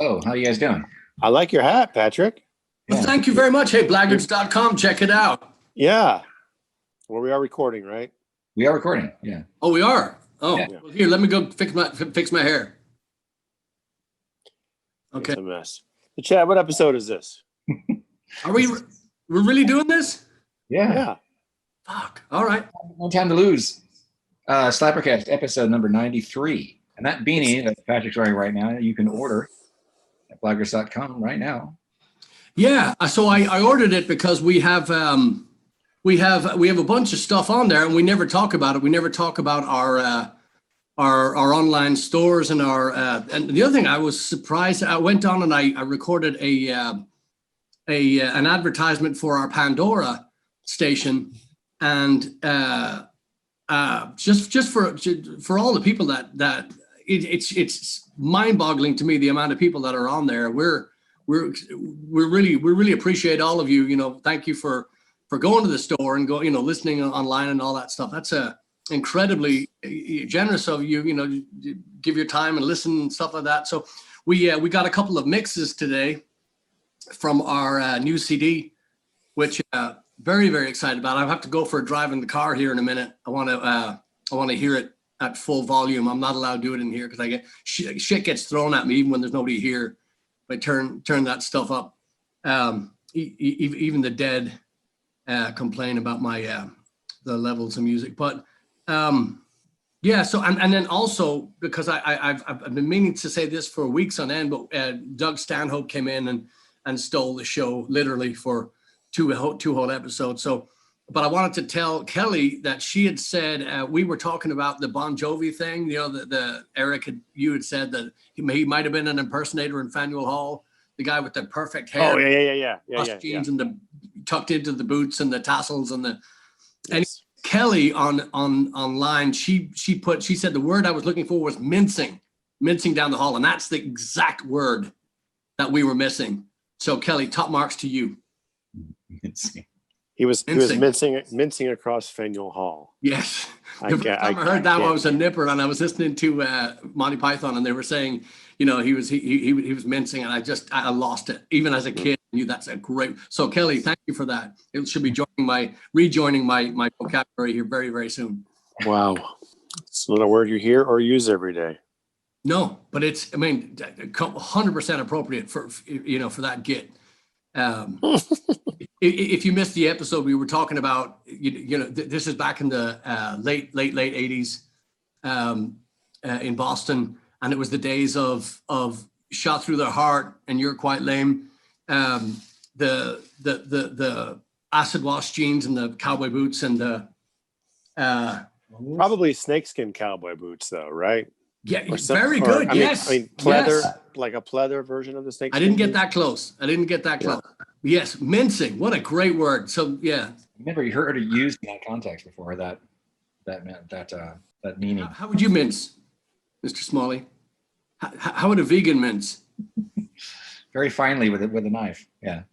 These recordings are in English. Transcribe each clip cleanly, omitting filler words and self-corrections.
Oh, how you guys doing? I like your hat, Patrick. Well, thank you very much. Hey, Blaggards.com, check it out. Yeah. Well, we are recording, right? We are recording. Yeah. Oh, we are. Oh, Yeah. well, here, let me go fix my hair. Okay. It's a mess. So, Chad, what episode is this? Are we're really doing this? Yeah. Fuck. All right. No time to lose. SlapperCast episode number 93. And that beanie that Patrick's wearing right now, you can order at blaggards.com right now. Yeah. So I ordered it because we have a bunch of stuff on there and we never talk about it. We never talk about our online stores and and the other thing, I was surprised. I went on and I recorded an advertisement for our Pandora station, and just for all the people that it's mind-boggling to me, the amount of people that are on there. We really appreciate all of you. You know, thank you for going to the store and listening online and all that stuff. That's incredibly generous of you. You know, give your time and listen and stuff like that. So we got a couple of mixes today from our new CD, which very, very excited about. I have to go for a drive in the car here in a minute. I want to hear it at full volume. I'm not allowed to do it in here because I get shit gets thrown at me even when there's nobody here. I turn that stuff up. Even the dead complain about my the levels of music. But yeah. So and then also because I've been meaning to say this for weeks on end, but Doug Stanhope came in and stole the show literally for two whole episodes. So, but I wanted to tell Kelly that she had said we were talking about the Bon Jovi thing. You know, the Eric you had said that he might have been an impersonator in Faneuil Hall, the guy with the perfect hair. Oh yeah. Jeans and the tucked into the boots and the tassels and the. Yes. And Kelly online, she said the word I was looking for was mincing down the hall, and that's the exact word that we were missing. So Kelly, top marks to you. Mincing. He was mincing across Faneuil Hall. Yes. The first time I heard that one, I was a nipper, and I was listening to Monty Python, and they were saying, you know, he was mincing, and I lost it. Even as a kid, I knew that's a great. So Kelly, thank you for that. It should be rejoining my vocabulary here very, very soon. Wow, it's not a word you hear or use every day. No, but it's 100% appropriate for that git. If you missed the episode, we were talking about this is back in the late 80s in Boston, and it was the days of Shot Through the Heart and You're Quite Lame, the acid wash jeans and the cowboy boots and the probably snakeskin cowboy boots though, right? Yeah, very good. Yes. I mean pleather, yes. Like a pleather version of the snake. I didn't get that close. Yeah. Yes, mincing. What a great word. So yeah. I've never heard it used in that context before. That meaning. How would you mince, Mr. Smalley? How would a vegan mince? Very finely with a knife. Yeah.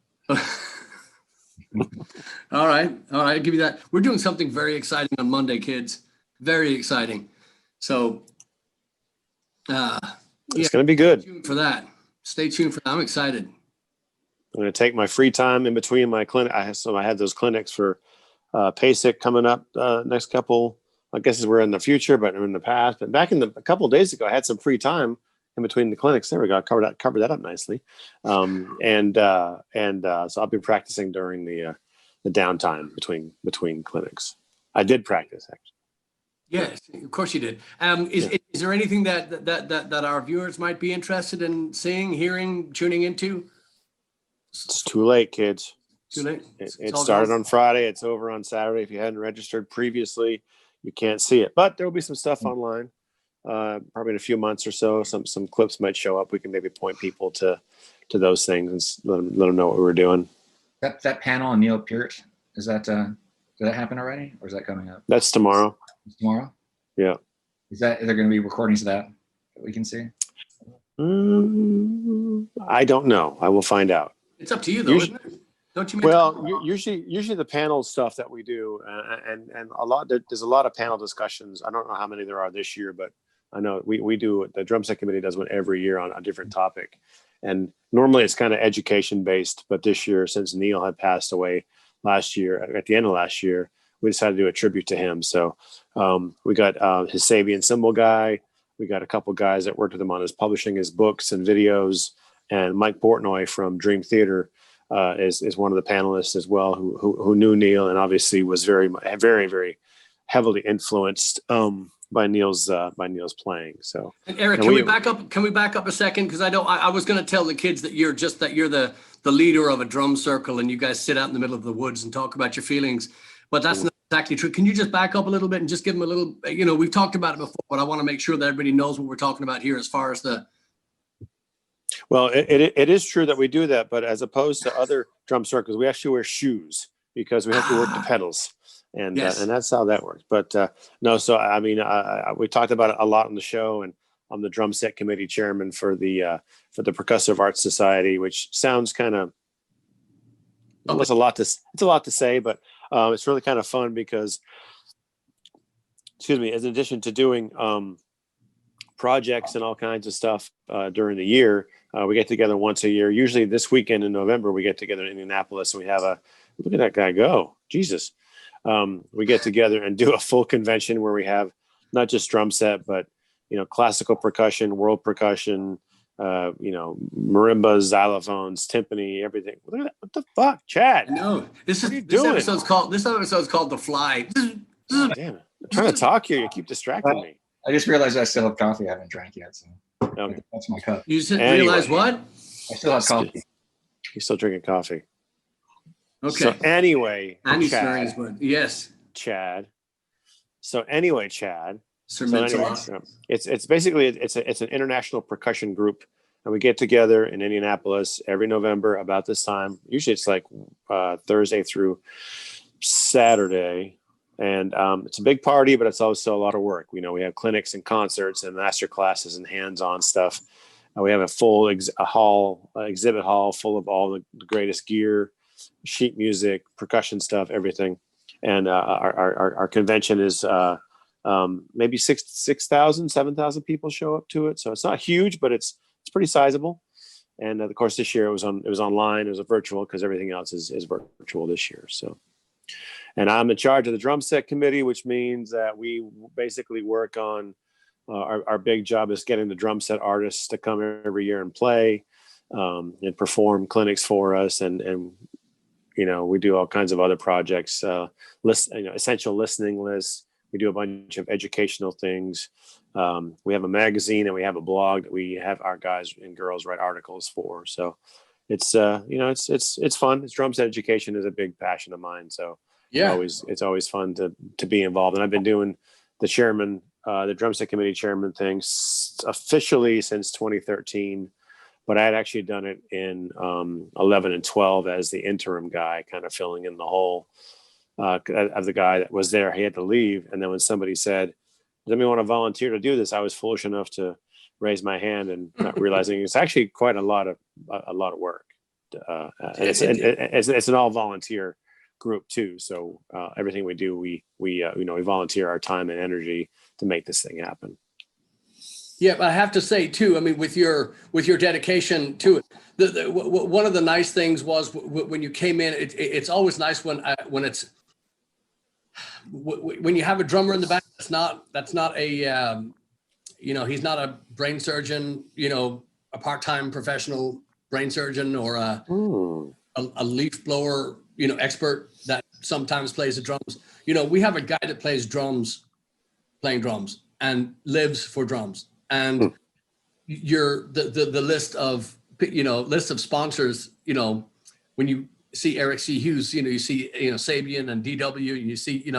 All right. I'll give you that. We're doing something very exciting on Monday, kids. Very exciting. So. It's going to be good. Stay tuned for that. Stay tuned for that. I'm excited. I'm going to take my free time in between my clinic. I had those clinics for PASIC coming up next couple. I guess we're in the future, but in the past. But back a couple of days ago, I had some free time in between the clinics. There we go. I covered that up nicely. So I'll be practicing during the downtime between clinics. I did practice actually. Yes, of course you did. Is there anything that our viewers might be interested in seeing, hearing, tuning into? It's too late, kids. Too late. It started on Friday. It's over on Saturday. If you hadn't registered previously, you can't see it. But there will be some stuff online. Probably in a few months or so. Some clips might show up. We can maybe point people to those things and let them know what we were doing. That panel on Neil Peart, did that happen already, or is that coming up? That's tomorrow. Tomorrow? Yeah. Is there going to be recordings of that we can see? I don't know. I will find out. It's up to you, though, isn't it? Don't you? Well, usually the panel stuff that we do, and there's a lot of panel discussions. I don't know how many there are this year, but I know we do. The drum set committee does one every year on a different topic, And normally it's kind of education based, but this year, since Neil had passed away last year, at the end of last year, we decided to do a tribute to him. So we got his Sabian symbol guy. We got a couple guys that worked with him on his publishing his books and videos. And Mike Portnoy from Dream Theater is one of the panelists as well, who knew Neil and obviously was very, very, very heavily influenced by Neil's playing. So, and Eric, can we back up? Can we back up a second? Because I was going to tell the kids that you're the leader of a drum circle, and you guys sit out in the middle of the woods and talk about your feelings. But that's not exactly true. Can you just back up a little bit and just give them a little? We've talked about it before, but I want to make sure that everybody knows what we're talking about here as far as the. Well, it is true that we do that, but as opposed to other drum circles, we actually wear shoes because we have to work the pedals. And yes. And that's how that works. But no, so I mean, we talked about it a lot on the show, and I'm the drum set committee chairman for the Percussive Arts Society, which sounds kind of it's a lot to say, but it's really kind of fun because, in addition to doing projects and all kinds of stuff during the year, we get together once a year. Usually this weekend in November, we get together in Indianapolis, and we have look at that guy go, Jesus. We get together and do a full convention where we have not just drum set, but, classical percussion, world percussion, marimbas, xylophones, timpani, everything. Look at that. What the fuck, Chad? No, this episode's called The Fly. Oh, damn it. I'm trying to talk here. You keep distracting me. I just realized I still have coffee I haven't drank yet. So okay. That's my cup. You realize what? I still have coffee. You're still drinking coffee. Okay. So anyway, Chad. Yes. Chad. So anyway, Chad. Sir it's basically it's an international percussion group, and we get together in Indianapolis every November about this time. Usually it's like Thursday through Saturday, and it's a big party, but it's also a lot of work. We have clinics and concerts and master classes and hands-on stuff. We have a full exhibit hall full of all the greatest gear, sheet music, percussion stuff, everything. And our convention is maybe 6,000, 7,000 people show up to it. So it's not huge, but it's pretty sizable. And of course, this year it was online. It was a virtual because everything else is virtual this year. So, and I'm in charge of the drum set committee, which means that we basically work on our big job is getting the drum set artists to come every year and play and perform clinics for us. And we do all kinds of other projects, essential listening lists. We do a bunch of educational things. We have a magazine and we have a blog that we have our guys and girls write articles for. So it's fun. It's drum set education is a big passion of mine. So yeah, it's always fun to be involved. And I've been doing the drum set committee chairman thing officially since 2013. But I had actually done it in 11 and 12 as the interim guy, kind of filling in the hole of the guy that was there. He had to leave. And then when somebody said, does anybody want to volunteer to do this? I was foolish enough to raise my hand and not realizing it's actually quite a lot of work. And it's an all volunteer group too. So everything we do, we volunteer our time and energy to make this thing happen. Yeah, but I have to say too, I mean, with your dedication to it, one of the nice things was when you came in, it's always nice when you have a drummer in the band. That's not a he's not a brain surgeon, a part-time professional brain surgeon or a leaf blower, expert that sometimes plays the drums. We have a guy that plays drums, playing drums, and lives for drums. And the list of sponsors, when you see Eric C. Hughes, you see Sabian and DW, and you see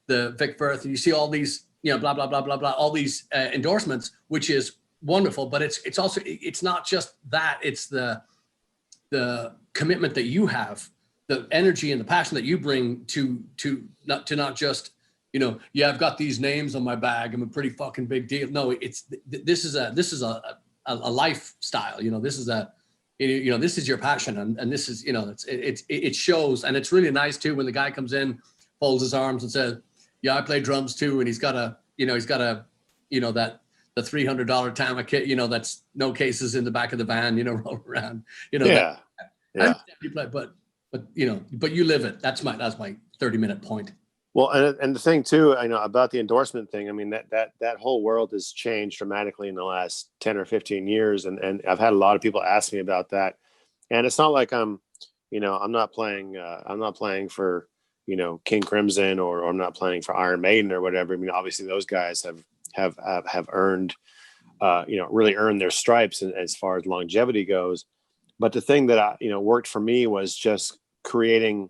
the Vic Firth, and you see all these blah blah blah blah blah, all these endorsements, which is wonderful. But it's also it's not just that; it's the commitment that you have, the energy and the passion that you bring to not just I've got these names on my bag. I'm a pretty fucking big deal. No, this is a lifestyle. This is this is your passion, and this is it shows, and it's really nice too when the guy comes in, folds his arms, and says, "Yeah, I play drums too," and he's got that the $300 Tama kit, you know, that's no cases in the back of the van, you know, roll around, you know. Yeah. I understand you play, but you know, but you live it. That's my 30-minute point. Well, and the thing too, I know about the endorsement thing. I mean, that whole world has changed dramatically in the last 10 or 15 years. And I've had a lot of people ask me about that. And it's not like I'm not playing for, you know, King Crimson, or I'm not playing for Iron Maiden or whatever. I mean, obviously those guys have earned, really earned their stripes as far as longevity goes. But the thing that worked for me was just creating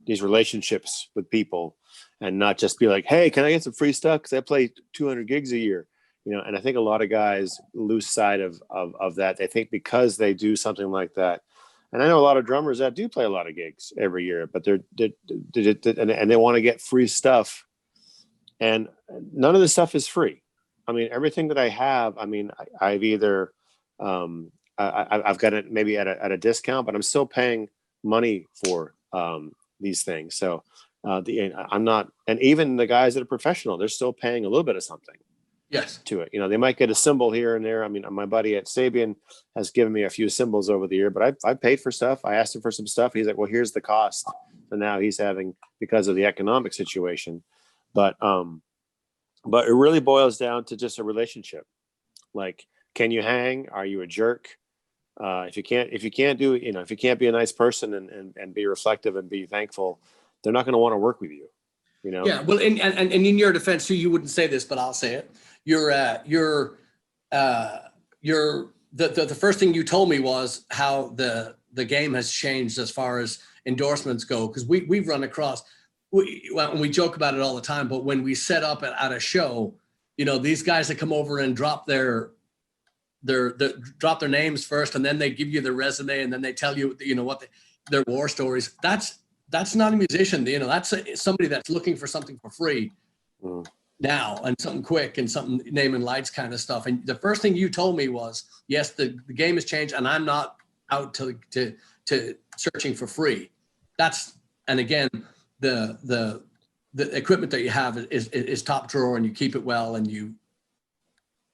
these relationships with people, and not just be like, hey, can I get some free stuff? Because I play 200 gigs a year, you know. And I think a lot of guys lose sight of that. They think because they do something like that, and I know a lot of drummers that do play a lot of gigs every year, but and they want to get free stuff, and none of this stuff is free. I mean, everything that I have, I mean, I've either I've got it maybe at a discount, but I'm still paying money for these things. So I'm not, and even the guys that are professional, they're still paying a little bit of something. Yes. To it. You know, they might get a cymbal here and there. I mean, my buddy at Sabian has given me a few cymbals over the year, but I paid for stuff. I asked him for some stuff. He's like, well, here's the cost. So now he's having, because of the economic situation. But it really boils down to just a relationship. Like, can you hang? Are you a jerk? If you can't be a nice person and be reflective and be thankful, they're not going to want to work with you, you know? Yeah. Well, and in your defense too, you wouldn't say this, but I'll say it. The first thing you told me was how the game has changed as far as endorsements go. Cause we've run across, we joke about it all the time, but when we set up at a show, you know, these guys that come over and drop their names first, and then they give you their resume, and then they tell you, you know, what their war stories. That's not a musician, you know. That's somebody that's looking for something for free now, and something quick, and something name and lights kind of stuff. And the first thing you told me was, yes, the game has changed, and I'm not out to searching for free. And again, the equipment that you have is top drawer, and you keep it well, and you.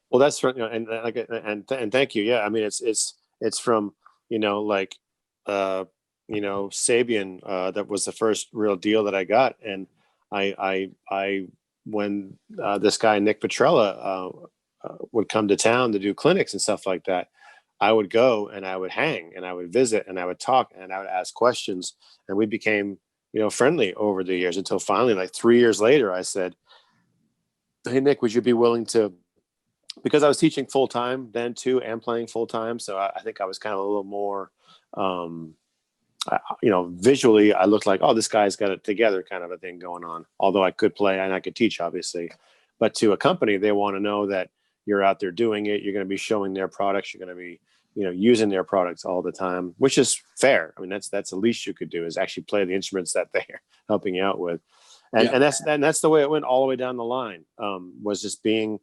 Well, that's right, and thank you. Yeah, I mean, it's from, you know, like, Sabian, that was the first real deal that I got, and I when this guy Nick Petrella would come to town to do clinics and stuff like that, I would go and I would hang and I would visit and I would talk and I would ask questions, and we became, you know, friendly over the years, until finally, like 3 years later, I said, hey Nick, would you be willing to, because I was teaching full time then too, and playing full time. So I think I was kind of a little more, visually I looked like, oh, this guy's got it together, kind of a thing going on. Although I could play and I could teach, obviously, but to a company, they want to know that you're out there doing it. You're going to be showing their products. You're going to be, you know, using their products all the time, which is fair. I mean, that's the least you could do, is actually play the instruments that they're helping you out with. And that's the way it went all the way down the line, was just being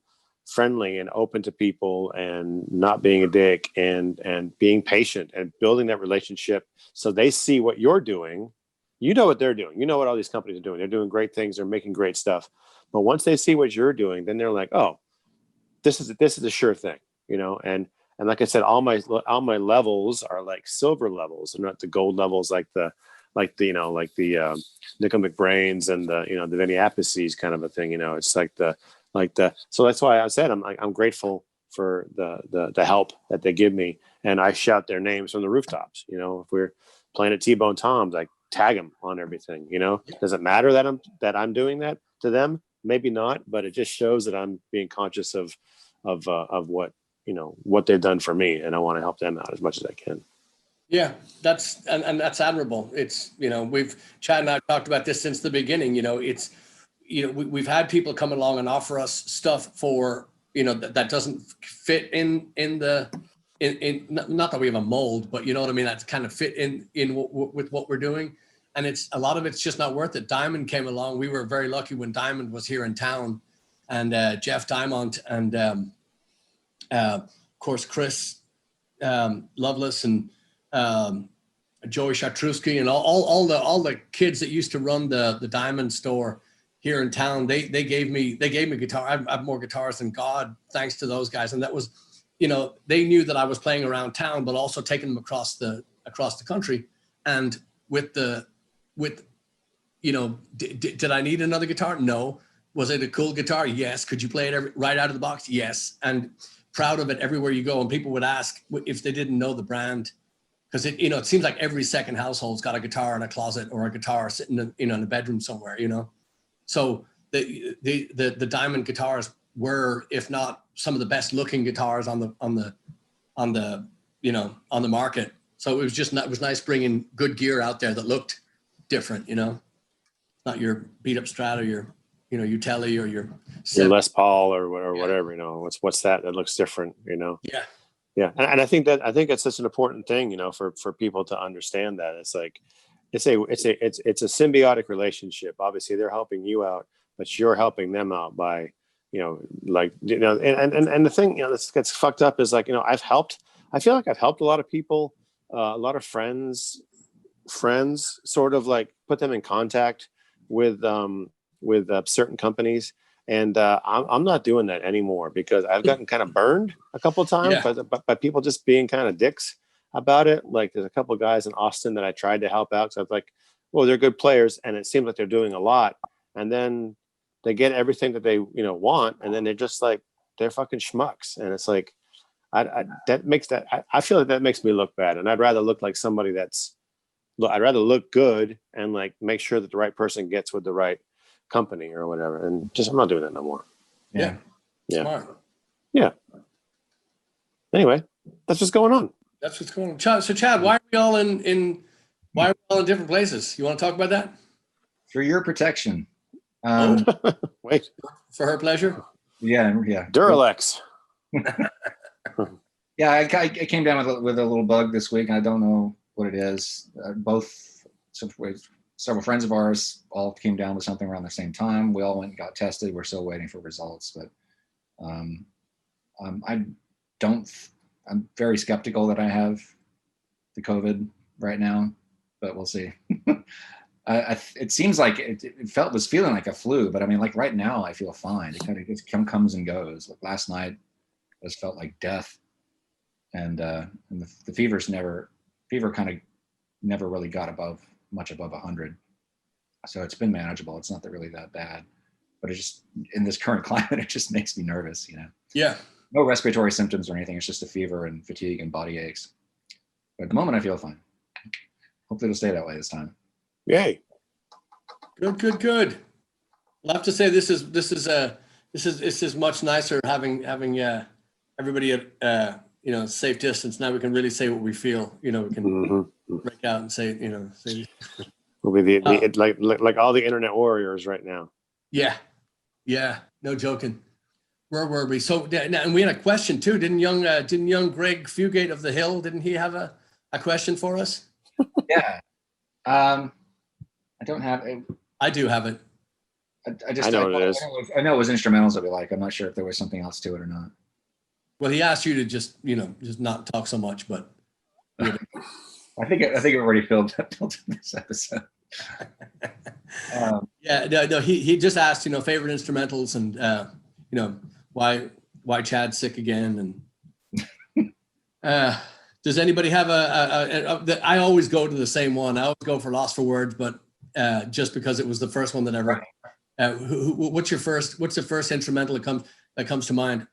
friendly and open to people, and not being a dick, and being patient, and building that relationship, so they see what you're doing. You know what they're doing. You know what all these companies are doing. They're doing great things. They're making great stuff. But once they see what you're doing, then they're like, oh, this is a sure thing, you know. And like I said, all my levels are like silver levels, and not the gold levels like the Nickel McBrains and the Vinny Appices kind of a thing, you know. It's so that's why I said I'm grateful for the help that they give me, and I shout their names from the rooftops. You know, if we're playing at T-Bone Tom's, I tag them on everything. You know, does it matter that I'm doing that to them? Maybe not, but it just shows that I'm being conscious of what, you know, what they've done for me, and I want to help them out as much as I can. Yeah, that's admirable. It's, you know, Chad and I talked about this since the beginning. You know, it's, you know, we've had people come along and offer us stuff for, you know, that doesn't fit in not that we have a mold, but you know what I mean? That's kind of fit in with what we're doing. And a lot of it's just not worth it. Diamond came along. We were very lucky when Diamond was here in town, and Jeff Diamond and of course, Chris Lovelace and Joey Shatruski and all the kids that used to run the Diamond store here in town, they gave me guitar. I have more guitars than God, thanks to those guys. And that was, they knew that I was playing around town, but also taking them across the country. And did I need another guitar? No. Was it a cool guitar? Yes. Could you play it right out of the box? Yes. And proud of it everywhere you go. And people would ask if they didn't know the brand, because it seems like every second household's got a guitar in a closet or a guitar sitting in a bedroom somewhere, So the Diamond guitars were, if not some of the best looking guitars on the market. So it was nice bringing good gear out there that looked different, not your beat up Strat or your Telly or your Les Paul or whatever, what's that looks different, Yeah. Yeah. And I think it's such an important thing, for people to understand that it's like, it's a symbiotic relationship. Obviously they're helping you out, but you're helping them out by, and the thing, that gets fucked up is like, I feel like I've helped a lot of people, a lot of friends sort of like put them in contact with certain companies. And I'm not doing that anymore because I've gotten kind of burned a couple of times by people just being kind of dicks about it. Like there's a couple of guys in Austin that I tried to help out. So I was like, well, they're good players and it seems like they're doing a lot. And then they get everything that they, want. And then they're just like, they're fucking schmucks. And it's like, I feel like that makes me look bad. And I'd rather look like somebody I'd rather look good and like make sure that the right person gets with the right company or whatever. And just, I'm not doing that no more. Yeah. Smart. Yeah. Anyway, that's what's going on. That's what's going on. So Chad, why are we all in different places? You want to talk about that? For your protection. Wait. For her pleasure? Yeah. Duralex. Yeah, I came down with a little bug this week. I don't know what it is. Several friends of ours all came down with something around the same time. We all went and got tested. We're still waiting for results, but I'm very skeptical that I have the COVID right now, but we'll see. It seems like it was feeling like a flu, but I mean, like right now I feel fine. It kind of just comes and goes. Like last night just felt like death, and the fever kind of never really got much above 100. So it's been manageable. It's not really that bad, but it just, in this current climate, it just makes me nervous, Yeah. No respiratory symptoms or anything. It's just a fever and fatigue and body aches. But at the moment I feel fine. Hopefully it'll stay that way this time. Yay. Good. I'll have to say this is much nicer having everybody at safe distance. Now we can really say what we feel. We can break out and say. We'll be like all the internet warriors right now. Yeah, no joking. Where were we? So, and we had a question too. Didn't young Greg Fugate of the Hill? Didn't he have a question for us? Yeah. I don't have it. I do have it. I know what it is. I know it was instrumentals that we like. I'm not sure if there was something else to it or not. Well, he asked you to just not talk so much, but I think it already filled this episode. No. He just asked, favorite instrumentals and why Chad's sick again, and does anybody have I always go to the same one. I always go for Lost for Words, but just because it was the first one that ever. What's the first instrumental that comes to mind?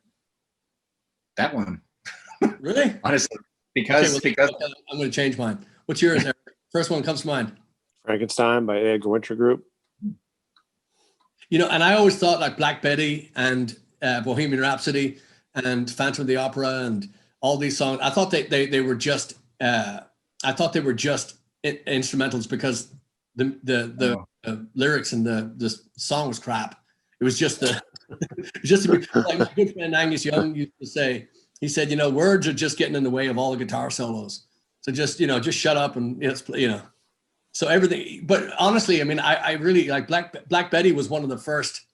That one. Really? Honestly, because I'm going to change mine. What's yours, Eric? First one comes to mind. Frankenstein by Edgar Winter Group. And I always thought like Black Betty and Bohemian Rhapsody and Phantom of the Opera and all these songs. I thought they were just instrumentals because the lyrics and the song was crap. It was just like my good friend Angus Young used to say. He said, words are just getting in the way of all the guitar solos. So just shut up and So everything. But honestly, I mean, I really like Black Betty was one of the first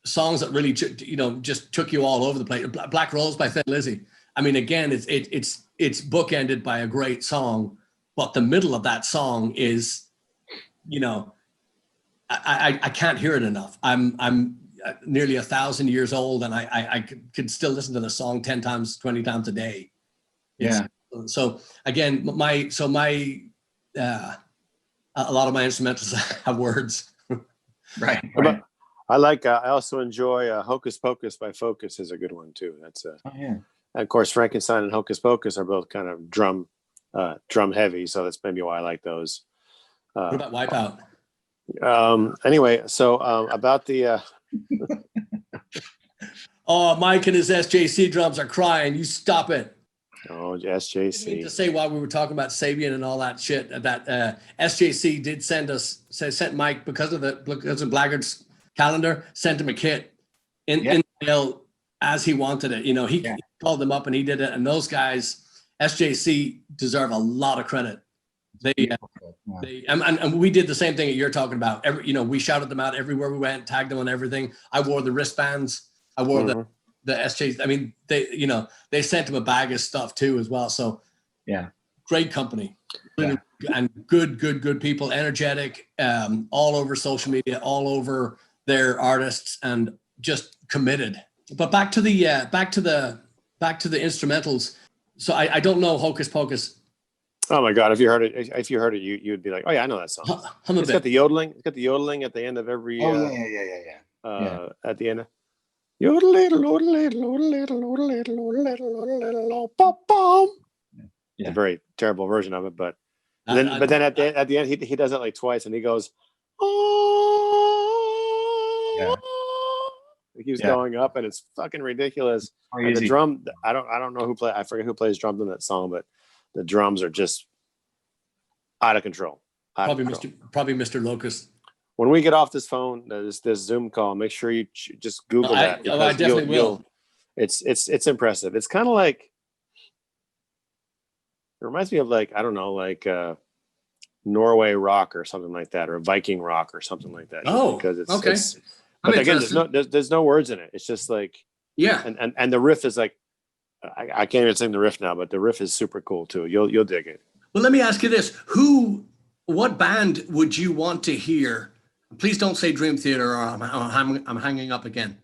songs that really just took you all over the place. Black Rose by Thin Lizzy. I mean, again, it's bookended by a great song, but the middle of that song is you know, I can't hear it enough. I'm nearly 1,000 years old, and I could still listen to the song 10 times, 20 times a day. So again, a lot of my instrumentals have words. Right. I also enjoy Hocus Pocus by Focus is a good one too. That's and of course Frankenstein and Hocus Pocus are both kind of drum heavy, so that's maybe why I like those. What about Wipeout? Anyway, so about the oh, Mike and his SJC drums are crying. You stop it. Oh, SJC. To say while we were talking about Sabian and all that shit, that SJC did sent Mike because of Blaggards calendar, sent him a kit in the mail as he wanted it. You know, he called them up and he did it. And those guys, SJC, deserve a lot of credit. And we did the same thing that you're talking about. We shouted them out everywhere we went, tagged them on everything. I wore the wristbands. I wore the SJ. I mean, they sent him a bag of stuff too as well. So great company. Really, and good people, energetic, all over social media, all over their artists, and just committed. But back to the instrumentals. So I don't know Hocus Pocus. Oh my God! If you heard it, you'd be like, oh yeah, I know that song. It's got the yodeling. It's got the yodeling at the end of every. At the end. A very terrible version of it, but then at the end he does it like twice, and he goes, it keeps going up, and it's fucking ridiculous. And the drum, I don't know I forget who plays drums in that song, but the drums are just out of control. Probably Mr. Locust. When we get off this phone, this Zoom call, make sure you just Google that. I definitely will. It's impressive. It's kind of like, it reminds me of Norway rock or something like that, or Viking rock or something like that. Oh, because it's okay. But again, there's no words in it. It's just like and the riff is like, I can't even sing the riff now, but the riff is super cool too. You'll dig it. Well, let me ask you this: what band would you want to hear? Please don't say Dream Theater, or I'm hanging up again.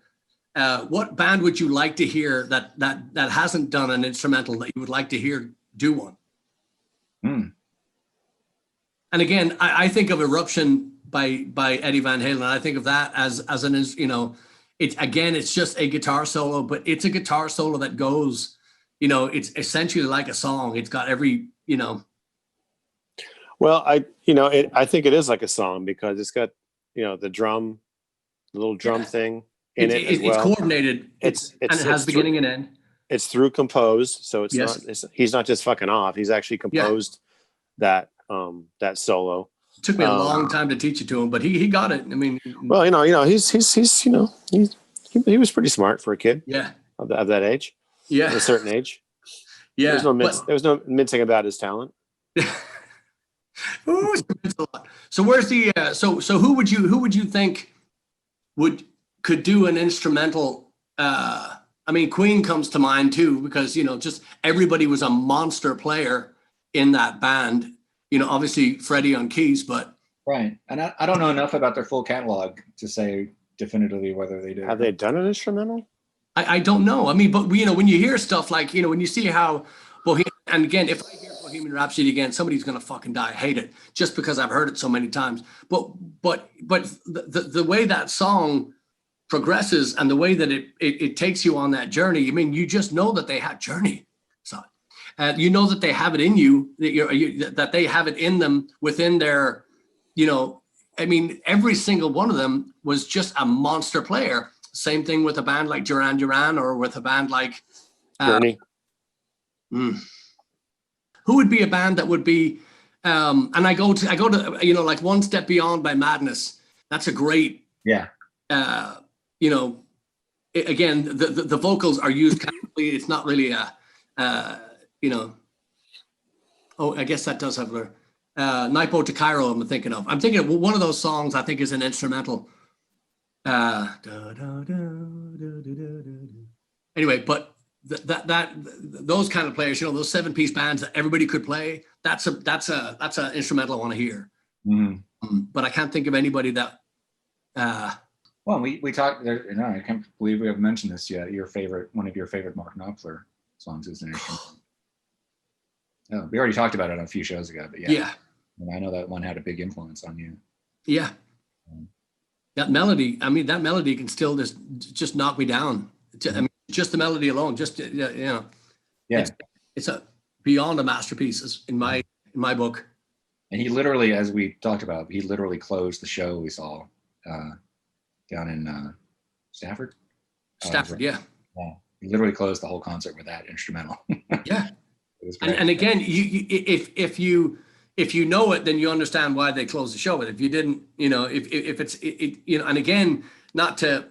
What band would you like to hear that hasn't done an instrumental that you would like to hear do one? And again, I think of Eruption by Eddie Van Halen. And I think of that as an, it's just a guitar solo, but it's a guitar solo that goes, it's essentially like a song. It's got every, Well, I think it is like a song because it's got, the little drum thing in it as well. It's coordinated. And it has beginning and end. It's through composed, so it's not. He's not just fucking off. He's actually composed that solo. It took me a long time to teach it to him, but he got it. I mean, well, he's he was pretty smart for a kid. Yeah. Of that age. Yeah. At a certain age. Yeah. There was no mincing about his talent. Ooh, so where's the so who would you think could do an instrumental? I mean, Queen comes to mind too, because just everybody was a monster player in that band. Obviously Freddie on keys, but right. And I don't know enough about their full catalog to say definitively whether they did. Have they done an instrumental? I don't know. I mean, but when you hear stuff like when you see how and again, if I hear Bohemian Rhapsody again, somebody's gonna fucking die. I hate it just because I've heard it so many times. But the way that song progresses and the way that it takes you on that journey, I mean, you just know that they had journey. So you know that they have it in you, that they have it in them within their, I mean, every single one of them was just a monster player. Same thing with a band like Duran Duran, or with a band like Journey. Who would be a band that would be, and I go to like One Step Beyond by Madness. That's a great, again, the vocals are used casually. It's not really I guess that does have a Naipo to Cairo. I'm thinking of one of those songs. I think is an instrumental. Anyway, but those kind of players, those 7-piece bands that everybody could play. That's an instrumental I want to hear. Mm-hmm. But I can't think of anybody that. Well, we talked there. No, I can't believe we haven't mentioned this yet. One of your favorite Mark Knopfler songs is an instrumental. Oh, we already talked about it a few shows ago, but yeah. And I know that one had a big influence on you. Yeah. That melody, that melody can still just knock me down. Just the melody alone, Yeah. It's a beyond a masterpiece in my book. And he literally, as we talked about, he literally closed the show we saw down in Stafford. Stafford, yeah. He literally closed the whole concert with that instrumental. Yeah. And again, if you know it, then you understand why they closed the show. But if you didn't, if it's and again, not to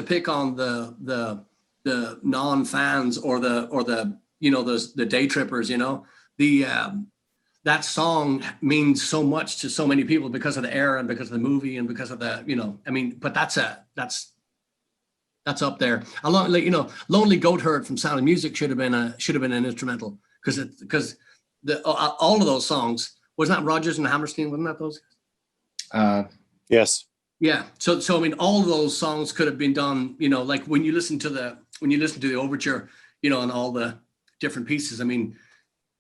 pick on the non-fans or the day trippers, that song means so much to so many people because of the era and because of the movie and because of the, but that's up there. Lonely Goat Herd from Sound of Music should have been an instrumental because all of those songs, wasn't that Rodgers and Hammerstein? Wasn't that those? Yes. Yeah. So all of those songs could have been done. Like when you listen to the overture, and all the different pieces.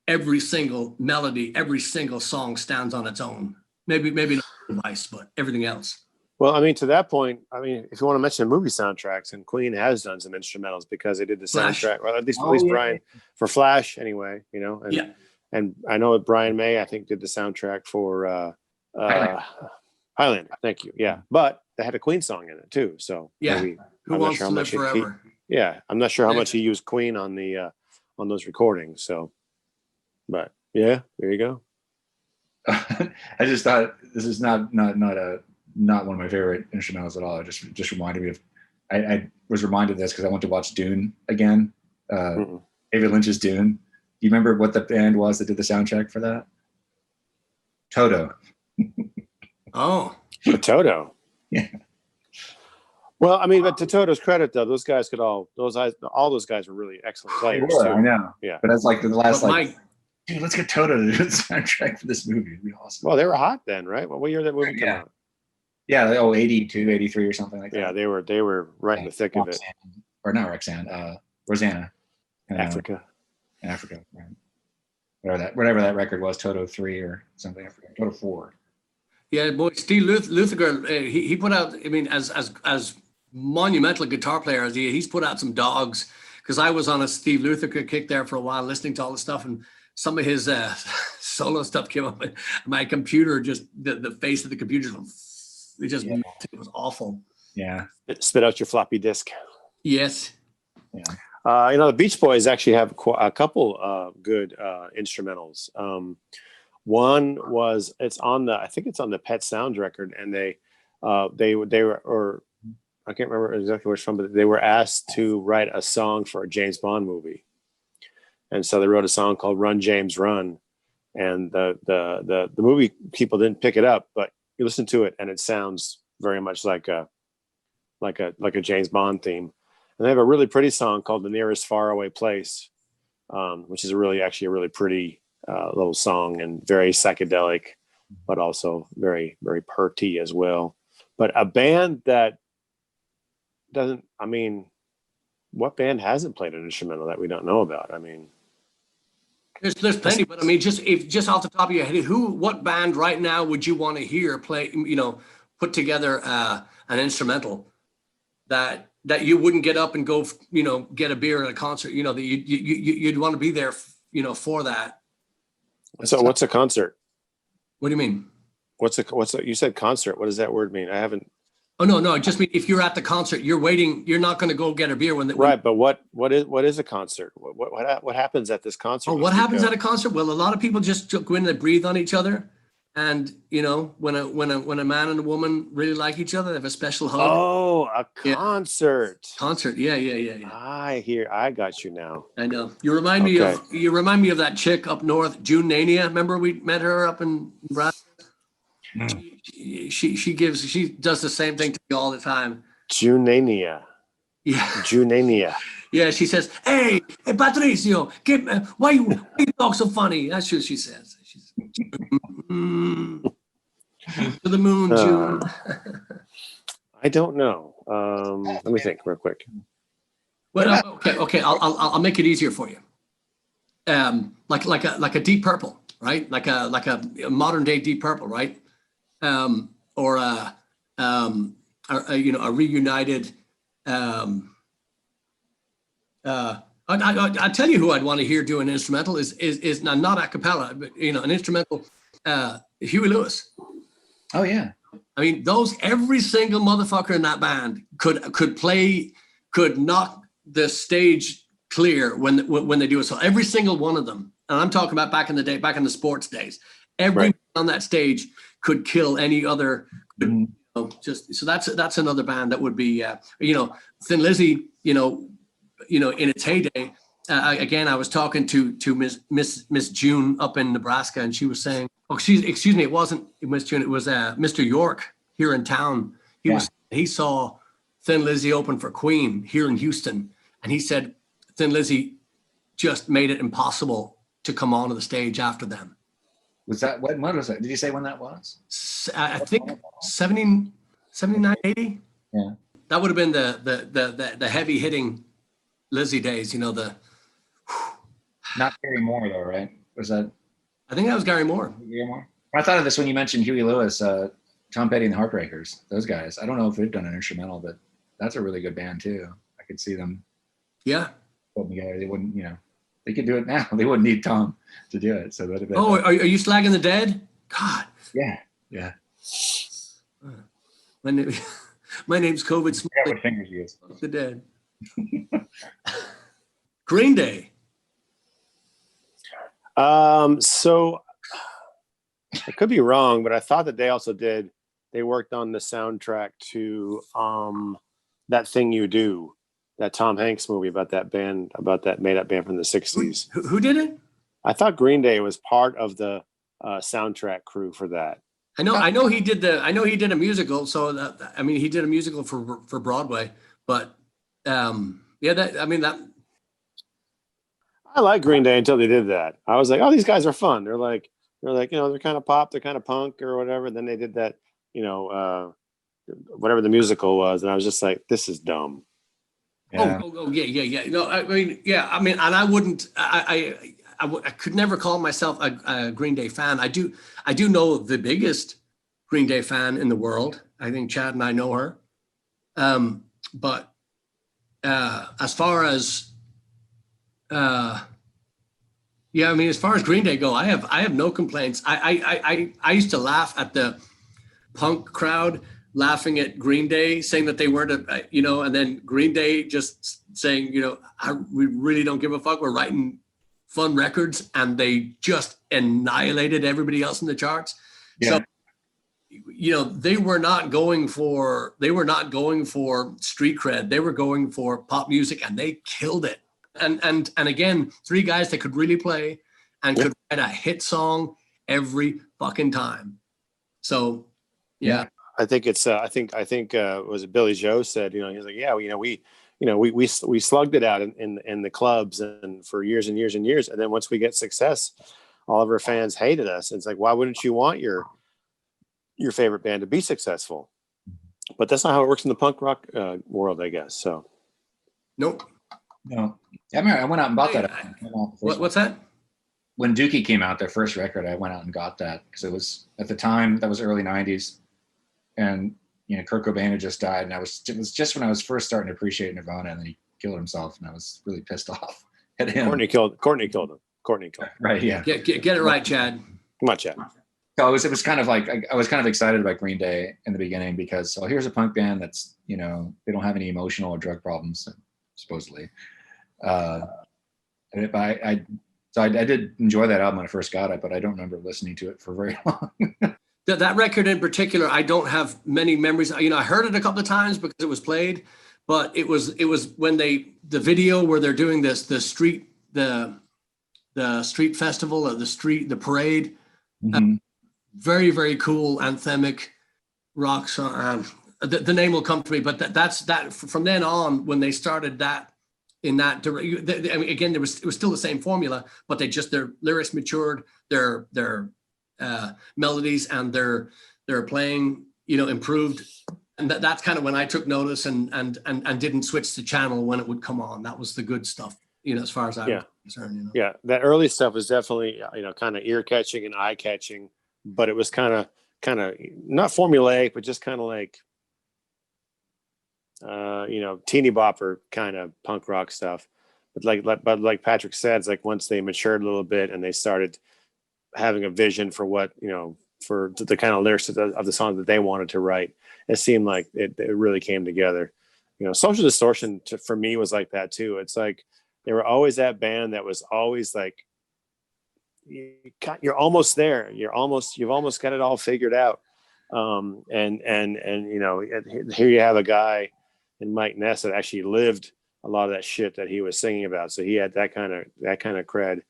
Every single melody, every single song stands on its own. Maybe not device, but everything else. Well, to that point, if you want to mention movie soundtracks, and Queen has done some instrumentals because they did the soundtrack, or at least Brian for Flash, anyway. And I know that Brian May, I think, did the soundtrack for Highlander. Thank you. Yeah, but they had a Queen song in it too. So Who Wants to Live Forever? I'm not sure how much he used Queen on the on those recordings. So, but yeah, there you go. I just thought this is not one of my favorite instrumentals at all. It just reminded me of. I was reminded of this because I went to watch Dune again. David Lynch's Dune. Do you remember what the band was that did the soundtrack for that? Toto. Oh, Toto. Yeah. Well, but to Toto's credit, though, those guys all those guys were really excellent players. Too. I know. Yeah. But that's like the last dude, let's get Toto to do the soundtrack for this movie. It'd be awesome. Well, they were hot then, right? What year did that movie come out? Yeah, 82, 83 or something like that. Yeah, they were right in the thick of it. Or not Roxanne, Rosanna. Africa, right. Whatever that record was, Toto 3 or something, I forget. Toto 4. Yeah, boy, Steve Lukather, he put out, as monumental guitar player as he's put out some dogs, because I was on a Steve Lukather kick there for a while, listening to all the stuff, and some of his solo stuff came up, and my computer just, the face of the computer, it was awful. Yeah. It spit out your floppy disk. Yes. Yeah. The Beach Boys actually have a couple good instrumentals. One was I think it's on the Pet Sounds record, and they were, or I can't remember exactly which one, but they were asked to write a song for a James Bond movie, and so they wrote a song called "Run James Run," and the movie people didn't pick it up, but you listen to it and it sounds very much like a James Bond theme. And they have a really pretty song called "The Nearest Faraway Place," which is a really pretty little song and very psychedelic, but also very, very purty as well. But a band that doesn't, what band hasn't played an instrumental that we don't know about? There's plenty, but just off the top of your head, what band right now would you want to hear play, put together an instrumental that you wouldn't get up and go, get a beer at a concert, that you'd want to be there, for that. So what's a concert? What do you mean? You said concert. What does that word mean? I haven't. Oh, no. I just mean if you're at the concert, you're waiting. You're not going to go get a beer right. But what is a concert? What happens at this concert? Oh, what happens at a concert? Well, a lot of people just go in and breathe on each other. And when a man and a woman really like each other, they have a special hug. Oh, a concert. Yeah. Concert, yeah. I got you now. I know. You remind me of that chick up north, June Nania. Remember we met her up in Nebraska? She does the same thing to me all the time. June Nania. Yeah. Junania. Yeah, she says, hey Patricio, why you talk so funny? That's what she says. To the moon, June. I don't know. Let me think real quick. Well, okay. I'll make it easier for you. Like a Deep Purple, right? Like a modern day Deep Purple, right? Or a reunited. I tell you who I'd want to hear do an instrumental is not a cappella, but an instrumental. Huey Lewis. Oh yeah. I mean, every single motherfucker in that band could knock the stage clear when they do it. So every single one of them, and I'm talking about back in the sports days, everyone on that stage could kill any other. So that's another band that would be Thin Lizzy. In its heyday. Again, I was talking to Miss June up in Nebraska, and she was saying, excuse me, it wasn't Miss June, it was Mr. York here in town. He saw Thin Lizzy open for Queen here in Houston, and he said Thin Lizzy just made it impossible to come onto the stage after them. Was that when was that? Did you say when that was? I think 70, 79, 80. Yeah, that would have been the heavy hitting Lizzy days. Not Gary Moore though, right? Was that? I think that was Gary Moore. Gary Moore. I thought of this when you mentioned Huey Lewis, Tom Petty and the Heartbreakers. Those guys. I don't know if they've done an instrumental, but that's a really good band too. I could see them. Yeah. Putting together. They wouldn't. They could do it now. They wouldn't need Tom to do it. So that'd have been. Oh, are you slagging the dead? God. Yeah. My name's COVID Smith. I forgot what fingers you use. The dead. Green Day. So I could be wrong, but I thought that they worked on the soundtrack to That Thing You Do, that Tom Hanks movie about that made up band from the 60s. Who did it? I thought Green Day was part of the soundtrack crew for that. I know he did a musical. So he did a musical for Broadway, but that. I like Green Day until they did that. I was like, oh, these guys are fun. They're like, they're kind of pop, they're kind of punk or whatever. Then they did that, whatever the musical was. And I was just like, this is dumb. Yeah. Yeah. No, and I wouldn't, I could never call myself a Green Day fan. I do know the biggest Green Day fan in the world. I think Chad and I know her. But as far as, as far as Green Day go, I have no complaints. I used to laugh at the punk crowd laughing at Green Day, saying that they weren't, and then Green Day just saying, we really don't give a fuck. We're writing fun records, and they just annihilated everybody else in the charts. Yeah. So, they were not going for street cred. They were going for pop music, and they killed it. And again, three guys that could really play and could write a hit song every fucking time. So, yeah. I think it's. I think. Was it Billy Joe said? He was like, yeah, we slugged it out in the clubs and for years and years and years, and then once we get success, all of our fans hated us. It's like, why wouldn't you want your favorite band to be successful? But that's not how it works in the punk rock world, I guess. So, nope. No, I remember I went out and bought that. What's that? When Dookie came out, their first record, I went out and got that because it was at the time that was early '90s, and Kurt Cobain had just died, and it was just when I was first starting to appreciate Nirvana, and then he killed himself, and I was really pissed off at him. Courtney killed him. Right? Yeah. Get it right, Chad. Come on, Chad. So it was kind of like I was kind of excited about Green Day in the beginning because here's a punk band that's they don't have any emotional or drug problems supposedly. I did enjoy that album when I first got it, but I don't remember listening to it for very long. That record in particular, I don't have many memories. I heard it a couple of times because it was played, but it was when the video where they're doing the street festival or the parade. Mm-hmm. Very, very cool anthemic rock song. The name will come to me, but that's from then on when they started that in that again, it was still the same formula, but their lyrics matured, their melodies and their they were playing, improved. And that's kind of when I took notice and didn't switch the channel when it would come on. That was the good stuff, as far as I was concerned. Yeah, that early stuff was definitely, kind of ear catching and eye catching, but it was kind of not formulaic, but just kind of like, teeny bopper kind of punk rock stuff. But like Patrick said, it's like once they matured a little bit and they started having a vision for what, for the kind of lyrics of the song that they wanted to write, it seemed like it really came together. Social Distortion for me was like that too. It's like they were always that band that was always like, you're almost there. You've almost got it all figured out. And here you have a guy in Mike Ness that actually lived a lot of that shit that he was singing about. So he had that kind of cred.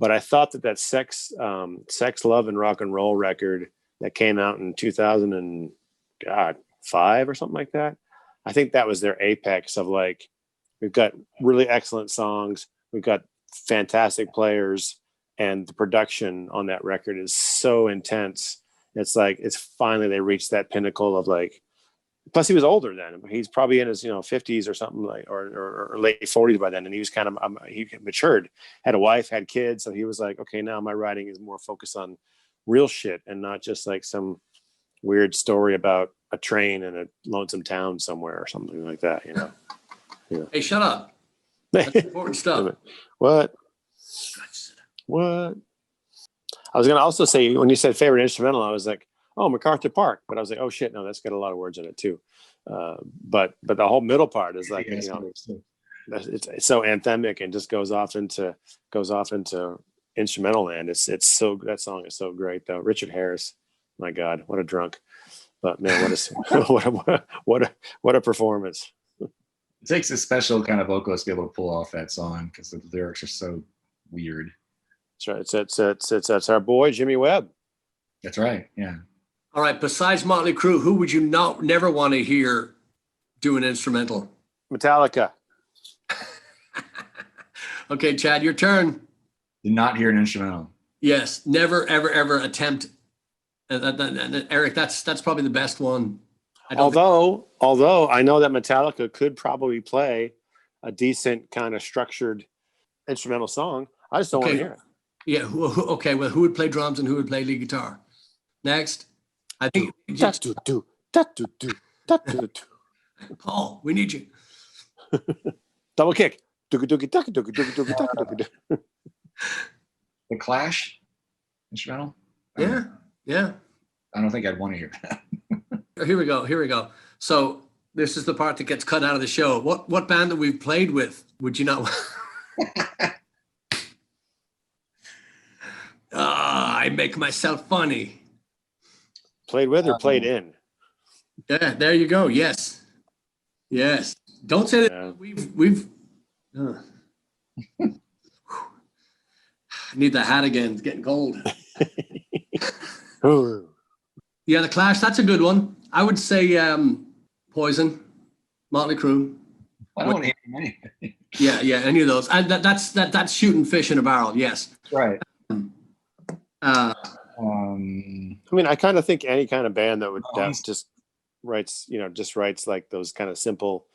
But I thought that Sex, Love, and Rock and Roll record that came out in 2005 or something like that, I think that was their apex of like, we've got really excellent songs, we've got fantastic players, and the production on that record is so intense. It's like, it's finally they reached that pinnacle of like, plus he was older then. He's probably in his 50s or something like, or late 40s by then, and he was kind of he matured, had a wife, had kids, so he was like, okay, now my writing is more focused on real shit and not just like some weird story about a train in a lonesome town somewhere or something like that. Hey, shut up. That's important stuff. What? I was gonna also say, when you said favorite instrumental, I was like, oh, MacArthur Park, but I was like, oh shit, no, that's got a lot of words in it too. But the whole middle part is like, it's so anthemic and just goes off into instrumental land. It's so, that song is so great though. Richard Harris, my God, what a drunk! But man, what a performance! It takes a special kind of vocalist to be able to pull off that song because the lyrics are so weird. That's right. It's our boy Jimmy Webb. That's right. Yeah. All right. Besides Motley Crue, who would you never want to hear do an instrumental? Metallica. Okay, Chad, your turn. Did not hear an instrumental. Yes, never, ever, ever attempt. Eric, that's probably the best one. Although I know that Metallica could probably play a decent kind of structured instrumental song, I just don't want to hear it. Yeah. Okay. Well, who would play drums and who would play lead guitar? Next, I think. Paul, we need you. Double kick. The Clash instrumental. Yeah. I don't think I'd want to hear that. Here we go. So this is the part that gets cut out of the show. What band that we've played with would you not? I make myself funny. Played with or played in? Yeah, there you go. Yes. Don't say that. Yeah. We've. I need the hat again. It's getting cold. Yeah, the Clash. That's a good one. I would say Poison, Motley Crue. I don't want to hear anything. Yeah, any of those. That's shooting fish in a barrel. Yes. Right. I mean, I kind of think any kind of band that just writes like those kind of simple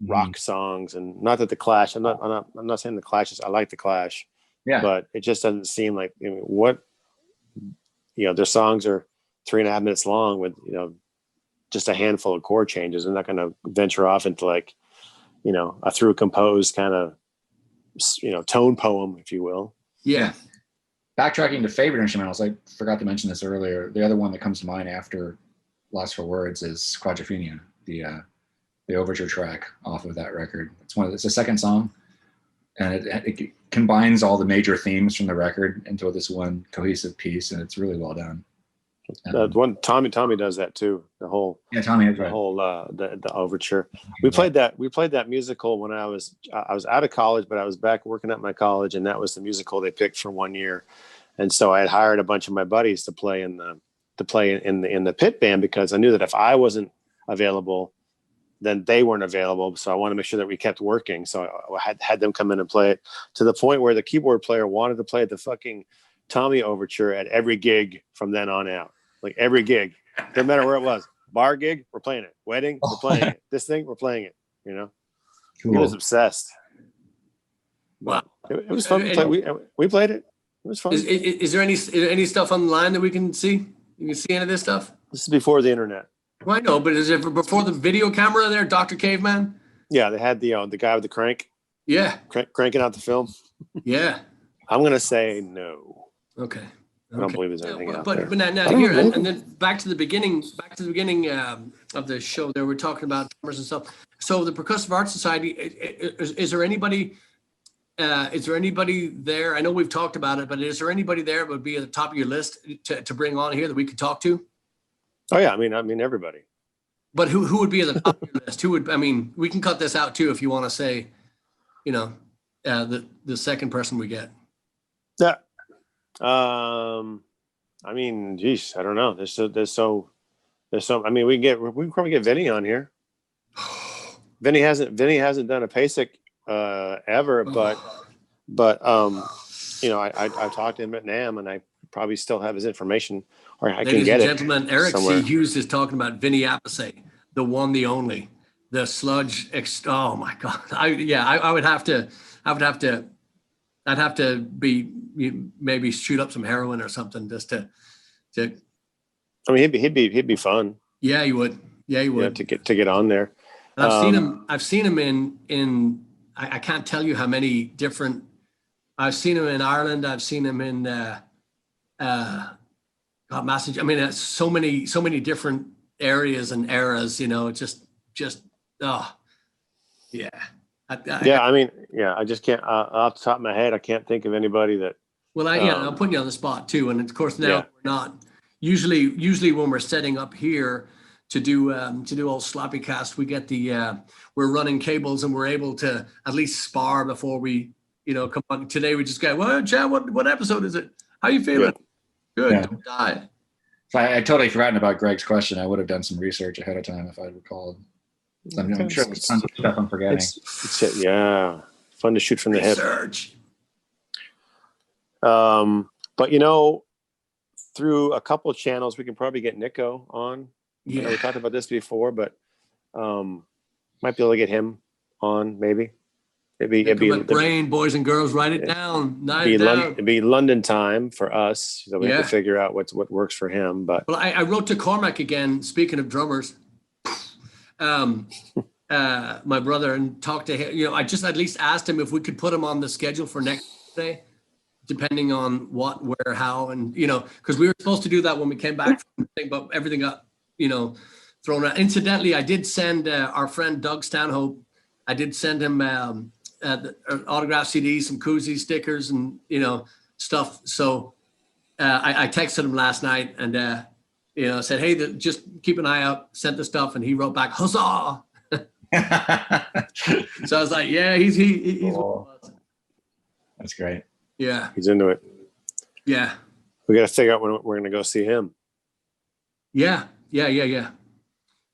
rock songs, and not that the Clash. I'm not saying the Clash is. I like the Clash. Yeah. But it just doesn't seem like their songs are 3.5 minutes long with just a handful of chord changes. They're not going to venture off into like a through composed kind of tone poem, if you will. Yeah. Backtracking to favorite instrumentals, I forgot to mention this earlier. The other one that comes to mind after Lost for Words is Quadrophenia, the overture track off of that record. It's the second song, and it combines all the major themes from the record into this one cohesive piece, and it's really well done. One Tommy does that too. Tommy is right. The whole the overture. We played that musical when I was out of college, but I was back working at my college, and that was the musical they picked for 1 year. And so I had hired a bunch of my buddies to play in the pit band, because I knew that if I wasn't available, then they weren't available. So I wanted to make sure that we kept working. So I had them come in and play it, to the point where the keyboard player wanted to play the fucking Tommy overture at every gig from then on out. Like every gig. No matter where it was. Bar gig, we're playing it. Wedding, we're playing it. This thing, we're playing it. You know, Cool. he was obsessed. Wow. It was fun. We played it. It was fun. Is there any stuff online that we can see? You can see any of this stuff? This is before the internet. Well, I know, but is it before the video camera there, Dr. Caveman? Yeah, they had the guy with the crank. Yeah. Cranking out the film. Yeah. I'm gonna say no. Okay. I don't believe there's anything out there. But now here, and then back to the beginning of the show there, we're talking about drummers and stuff. So the Percussive Arts Society, is there anybody there? I know we've talked about it, but is there anybody there that would be at the top of your list to bring on here that we could talk to? Oh yeah, I mean everybody. But who would be at the top of your list? We can cut this out too if you want to say, the second person we get. Yeah. I mean, geez, I don't know. There's so. I mean, we can probably get Vinny on here. Vinny hasn't done a PASIC ever, but I talked to him at NAMM, and I probably still have his information, or I can get it. Ladies and gentlemen, Eric C. Hughes is talking about Vinny Appice, the one, the only, the sludge. Oh my God! I'd have to be maybe shoot up some heroin or something just to. I mean, he'd be fun. Yeah, he would. Yeah, he would. Yeah, to get on there. And I've seen him in. I can't tell you how many different. I've seen him in Ireland. I've seen him in. Message. I mean, it's so many different areas and eras. It's just. Oh, yeah. I just can't, off the top of my head, I can't think of anybody that. Well, I'm putting you on the spot too. And of course now we're not usually when we're setting up here to do old SlapperCast, we get we're running cables and we're able to at least spar before we, come on. Today we just go, well, Chad, what episode is it? How you feeling? Good. Yeah. Don't die. So I totally forgotten about Greg's question. I would have done some research ahead of time if I recalled. I'm sure there's tons of stuff I'm forgetting. Yeah, fun to shoot from the hip. Research. But through a couple of channels, we can probably get Nico on. Yeah, we talked about this before, but might be able to get him on. Maybe it'd be brain, boys and girls. Write it down. It'd be London time for us, so we have to figure out what works for him. But I wrote to Cormac again. Speaking of drummers. My brother, and talked to him. I just at least asked him if we could put him on the schedule for next day, depending on what, where, how, and because we were supposed to do that when we came back from the thing, but everything got thrown out. Incidentally, I did send our friend Doug Stanhope. I did send him autograph CDs, some koozies, stickers, and stuff. So I texted him last night and. Said, hey, just keep an eye out, sent the stuff, and he wrote back, huzzah. So I was like, yeah, he's cool. That's great. Yeah. He's into it. Yeah. We got to figure out when we're going to go see him. Yeah.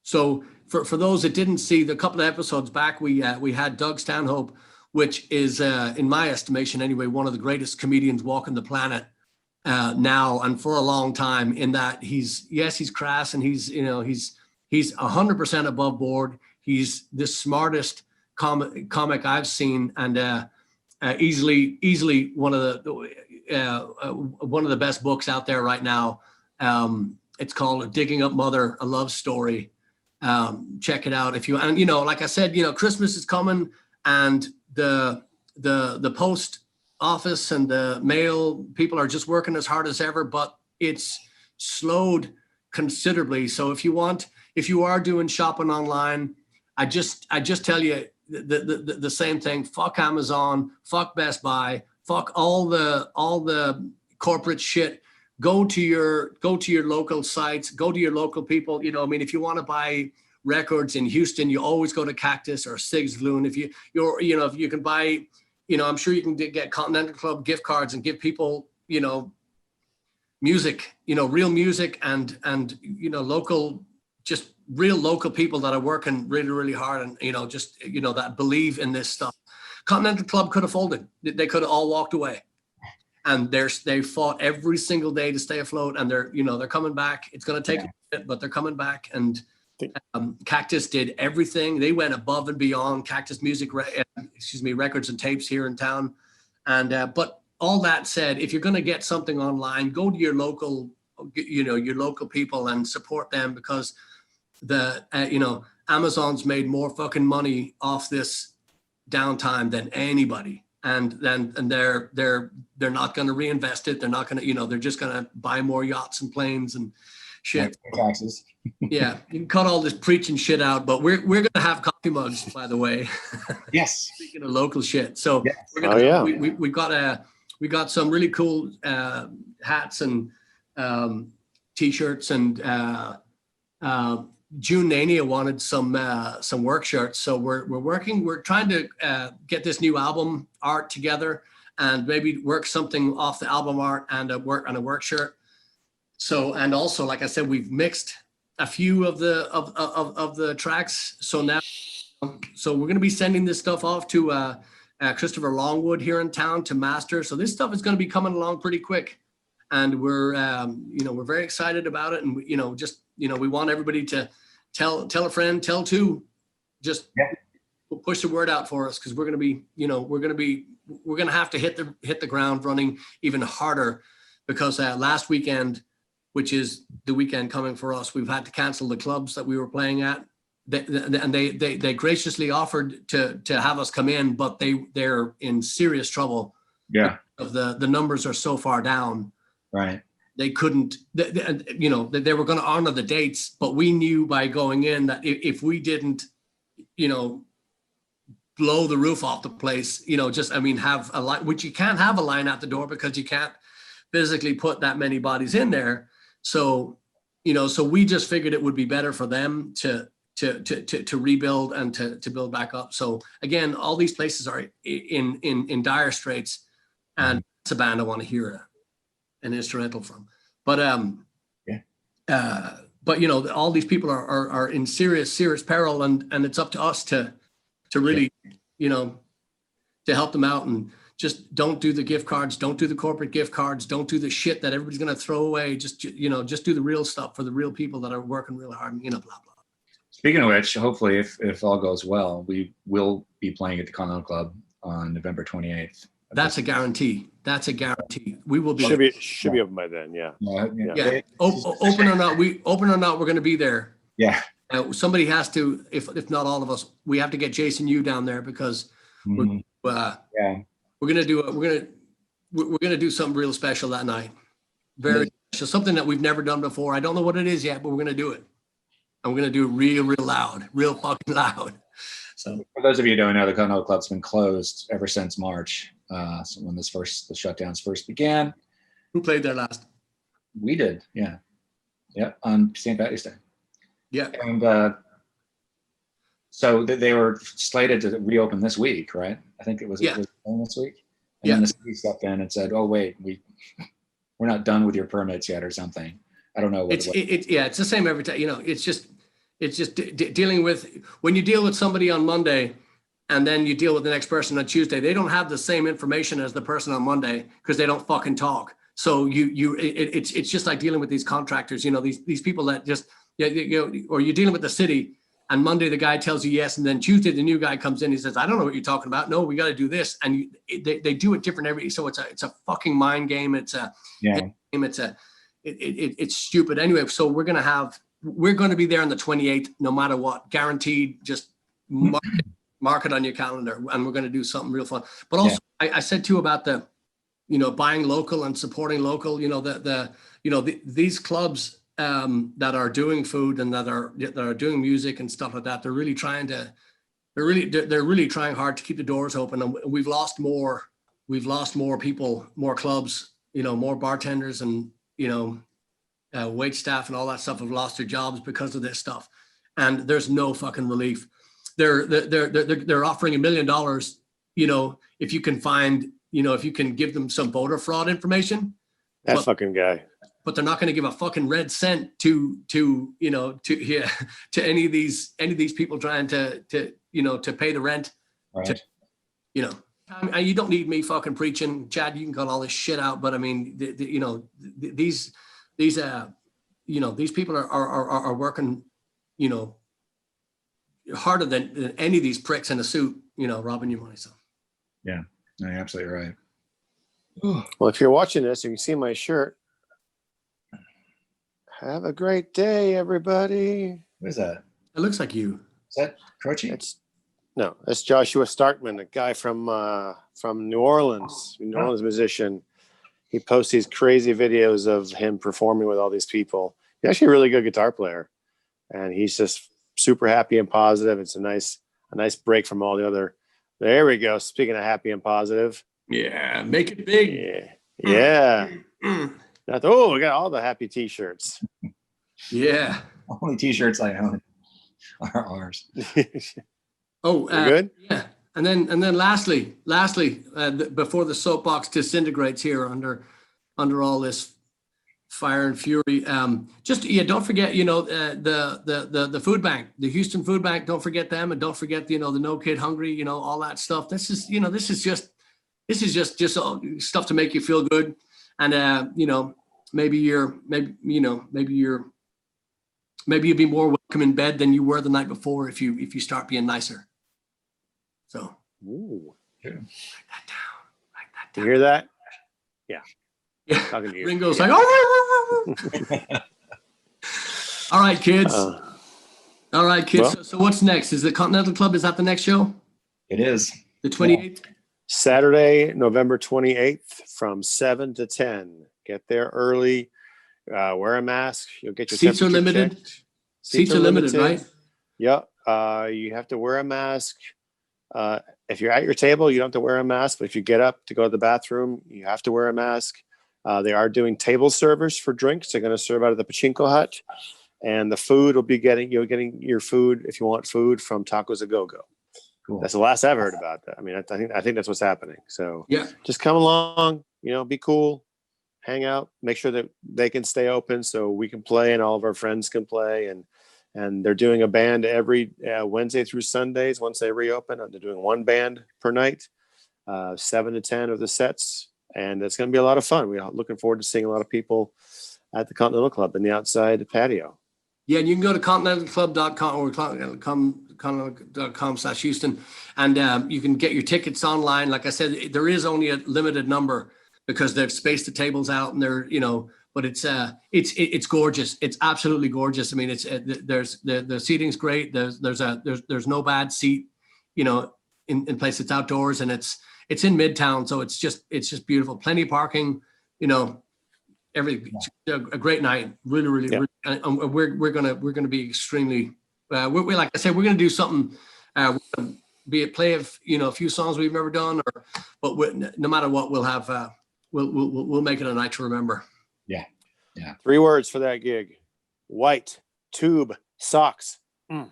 So for those that didn't see the couple of episodes back, we had Doug Stanhope, which is, in my estimation anyway, one of the greatest comedians walking the planet. Now and for a long time, in that he's crass and he's 100% above board. He's the smartest comic I've seen, and easily one of the best books out there right now. It's called Digging Up Mother, a Love Story. Check it out if you, and like I said, Christmas is coming, and the post office and the mail people are just working as hard as ever, but it's slowed considerably. So if you are doing shopping online, I just tell you the same thing. Fuck Amazon, fuck Best Buy, fuck all the corporate shit. Go to your local sites, go to your local people. If you want to buy records in Houston, you always go to Cactus or Sigsloon. If you can buy, I'm sure you can get Continental Club gift cards and give people, music, real music and local, just real local people that are working really, really hard and, that believe in this stuff. Continental Club could have folded. They could have all walked away. And they fought every single day to stay afloat, and they're coming back. It's going to take but they're coming back. And Cactus did everything. They went above and beyond. Cactus Music, records and tapes here in town. And but all that said, if you're going to get something online, go to your local, your local people and support them, because Amazon's made more fucking money off this downtime than anybody. And they're not going to reinvest it. They're not going to, they're just going to buy more yachts and planes and shit. Taxes. Yeah, you can cut all this preaching shit out, but we're going to have coffee mugs, by the way. Yes. Speaking of local shit, so yes. we're gonna, we got some really cool hats and t-shirts, and June Nania wanted some work shirts, so we're trying to get this new album art together and maybe work something off the album art and a work shirt. So, and also, like I said, we've mixed a few of the tracks. So now, we're going to be sending this stuff off to Christopher Longwood here in town to master. So this stuff is going to be coming along pretty quick, and we're very excited about it. And we want everybody to tell a friend, tell two, just push the word out for us, because we're going to have to hit the ground running even harder, because last weekend, which is the weekend coming for us, we've had to cancel the clubs that we were playing at. They graciously offered to have us come in, but they're in serious trouble. Yeah. Of the numbers are so far down. Right. They couldn't, they were going to honor the dates, but we knew by going in that if we didn't, blow the roof off the place, have a line, which you can't have a line out the door because you can't physically put that many bodies in there. So, so we just figured it would be better for them to rebuild and to build back up. So again, all these places are in dire straits, and it's a band I want to hear an instrumental from. But all these people are in serious peril, and it's up to us to really, to help them out. And just don't do the gift cards, don't do the corporate gift cards, don't do the shit that everybody's going to throw away. Just do the real stuff for the real people that are working really hard, and blah, blah. Speaking of which, hopefully, if all goes well, we will be playing at the Continental Club on November 28th. That's a guarantee. We will be. Should be open by then. Yeah. Yeah. Open or not, we're going to be there. Yeah. Somebody has to, if not all of us, we have to get Jason Yu down there, because we're gonna do something real special that night. Very special, something that we've never done before. I don't know what it is yet, but we're gonna do it. And we're gonna do it real loud, real fucking loud. So for those of you who don't know, the Continental Club's been closed ever since March. So when the shutdowns first began. Who played there last? We did, yeah. Yeah, on St. Patty's Day. Yeah. And so they were slated to reopen this week, right? I think it was this week. And then the city stepped in and said, "Oh wait, we're not done with your permits yet," or something. I don't know what it's the same every time. It's just dealing with, when you deal with somebody on Monday and then you deal with the next person on Tuesday, they don't have the same information as the person on Monday, because they don't fucking talk. So it's just like dealing with these contractors, these people that just, or you're dealing with the city, and Monday the guy tells you yes, and then Tuesday the new guy comes in, he says, "I don't know what you're talking about. No, we got to do this." And they do it different so it's a fucking mind game. It's a game. It's stupid. Anyway, so we're going to be there on the 28th, no matter what, guaranteed. Just mark it on your calendar, and we're going to do something real fun. But also, I said too about the, buying local and supporting local. These clubs that are doing food and that are doing music and stuff like that, they're really trying hard to keep the doors open. And we've lost more people, more clubs, more bartenders, and wait staff and all that stuff have lost their jobs because of this stuff. And there's no fucking relief. They're offering $1 million, if you can find, if you can give them some voter fraud information. Fucking guy. But they're not going to give a fucking red cent to any of these people trying to pay the rent. Right. You don't need me fucking preaching, Chad. You can cut all this shit out, but I mean, these these people are working, harder than any of these pricks in a suit, robbing you money. So. Yeah, no, you're absolutely right. Well, if you're watching this, you can see my shirt. Have a great day, everybody. What is that? It looks like you. Is that Croce? That's Joshua Starkman, a guy from New Orleans, musician. He posts these crazy videos of him performing with all these people. He's actually a really good guitar player, and he's just super happy and positive. It's a nice break from all the other. There we go. Speaking of happy and positive. Yeah, make it big. Yeah. Oh, we got all the happy T-shirts. Yeah. Only T-shirts I own are ours. Oh, good. Yeah, and then lastly, before the soapbox disintegrates here under all this fire and fury, don't forget, the food bank, the Houston Food Bank. Don't forget them, and don't forget, the No Kid Hungry, all that stuff. This is just stuff to make you feel good, and maybe you'll be more welcome in bed than you were the night before if you start being nicer. So, ooh, yeah. Write that down. You hear that? Yeah. Yeah. Ringo's like, oh. All right, kids. Well, so what's next? Is the Continental Club? Is that the next show? It is. The 28th? Saturday, November 28th from 7 to 10. Get there early. Wear a mask. You'll get your Seats are limited. Checked. Seats are limited, right? Yep. You have to wear a mask. If you're at your table, you don't have to wear a mask. But if you get up to go to the bathroom, you have to wear a mask. They are doing table servers for drinks. They're going to serve out of the Pachinko Hut. And the food will be getting your food, if you want food, from Tacos A Go-Go. Cool. That's the last I've heard about that. I mean, I think that's what's happening. So yeah, just come along, be cool, hang out, make sure that they can stay open so we can play and all of our friends can play. And they're doing a band every Wednesday through Sundays once they reopen. They're doing one band per night, 7 to 10 of the sets. And it's going to be a lot of fun. We're looking forward to seeing a lot of people at the Continental Club in the outside patio. Yeah, and you can go to continentalclub.com or continentalclub.com/Houston, and you can get your tickets online. Like I said, there is only a limited number because they've spaced the tables out, and they're but it's gorgeous. It's absolutely gorgeous. I mean, the seating's great. There's no bad seat, in place. It's outdoors, and it's in Midtown, so it's just beautiful. Plenty of parking, everything. A great night, really. And we're gonna be extremely. We like I said, we're gonna do something. Be it play a few songs we've never done, but no matter what, we'll have we'll make it a night to remember. Yeah. 3 words for that gig: white tube socks. I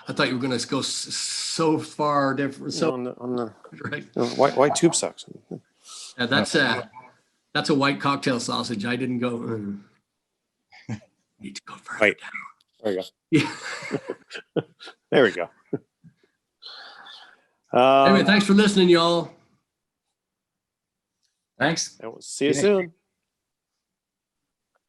thought you were gonna go so far different. So on the right. White tube socks. Yeah, that's a white cocktail sausage. I didn't go. Need to go further down. There you go. Yeah. There we go. Anyway, thanks for listening, y'all. Thanks. And we'll see you soon.